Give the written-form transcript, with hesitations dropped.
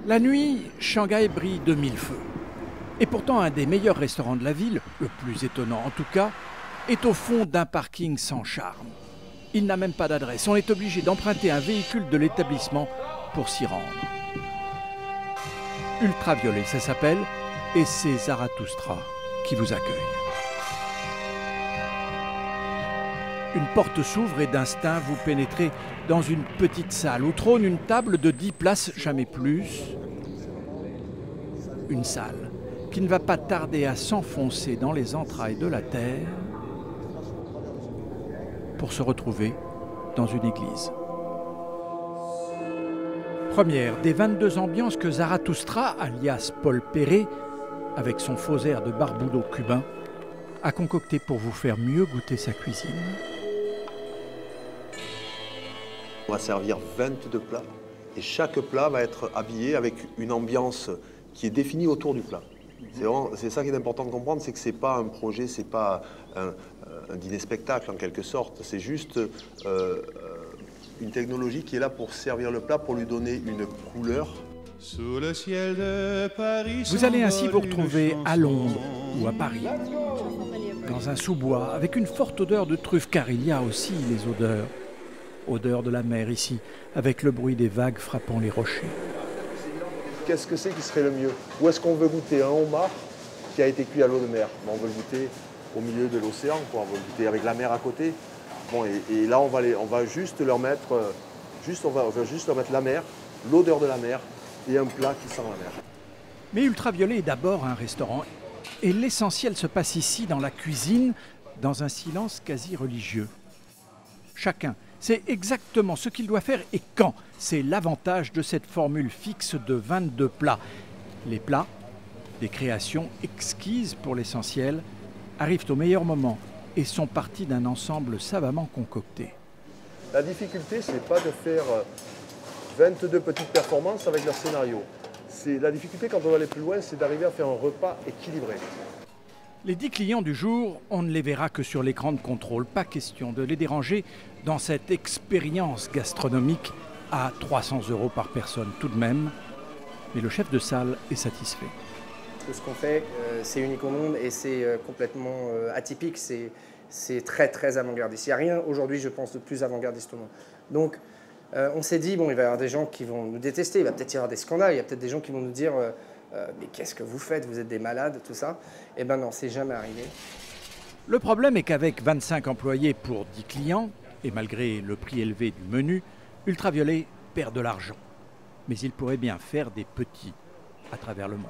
La nuit, Shanghai brille de mille feux. Et pourtant, un des meilleurs restaurants de la ville, le plus étonnant en tout cas, est au fond d'un parking sans charme. Il n'a même pas d'adresse. On est obligé d'emprunter un véhicule de l'établissement pour s'y rendre. Ultraviolet, ça s'appelle, et c'est Zarathustra qui vous accueille. Une porte s'ouvre et d'instinct, vous pénétrez dans une petite salle où trône une table de 10 places, jamais plus. Une salle qui ne va pas tarder à s'enfoncer dans les entrailles de la terre pour se retrouver dans une église. Première des 22 ambiances que Zarathustra, alias Paul Perret, avec son faux air de barboudo cubain, a concocté pour vous faire mieux goûter sa cuisine. On va servir 22 plats et chaque plat va être habillé avec une ambiance qui est définie autour du plat. C'est ça qui est important de comprendre, c'est que ce n'est pas un projet, ce n'est pas un dîner-spectacle en quelque sorte, c'est juste une technologie qui est là pour servir le plat, pour lui donner une couleur. Sous le ciel de Paris, vous allez ainsi vous retrouver à Londres ou à Paris, dans un sous-bois, avec une forte odeur de truffe, car il y a aussi les odeurs. Odeur de la mer ici, avec le bruit des vagues frappant les rochers. Qu'est-ce que c'est qui serait le mieux? Où est-ce qu'on veut goûter un homard qui a été cuit à l'eau de mer? On veut le goûter au milieu de l'océan, on veut le goûter avec la mer à côté. Bon, et là, on va juste leur mettre, on va juste leur mettre la mer, l'odeur de la mer et un plat qui sent la mer. Mais Ultraviolet est d'abord un restaurant. Et l'essentiel se passe ici, dans la cuisine, dans un silence quasi religieux. Chacun sait exactement ce qu'il doit faire et quand. C'est l'avantage de cette formule fixe de 22 plats. Les plats, des créations exquises pour l'essentiel, arrivent au meilleur moment et sont partis d'un ensemble savamment concocté. La difficulté, ce n'est pas de faire 22 petites performances avec leur scénario. La difficulté, quand on va aller plus loin, c'est d'arriver à faire un repas équilibré. Les 10 clients du jour, on ne les verra que sur l'écran de contrôle. Pas question de les déranger dans cette expérience gastronomique à 300 € par personne tout de même. Mais le chef de salle est satisfait. Ce qu'on fait, c'est unique au monde et c'est complètement atypique. C'est très très avant-gardiste. Il n'y a rien aujourd'hui, je pense, de plus avant-gardiste au monde. Donc, on s'est dit, bon, il va y avoir des gens qui vont nous détester, il va peut-être y avoir des scandales, il y a peut-être des gens qui vont nous dire mais qu'est-ce que vous faites, vous êtes des malades, tout ça. Eh bien non, c'est jamais arrivé. Le problème est qu'avec 25 employés pour 10 clients, et malgré le prix élevé du menu, Ultraviolet perd de l'argent. Mais il pourrait bien faire des petits à travers le monde.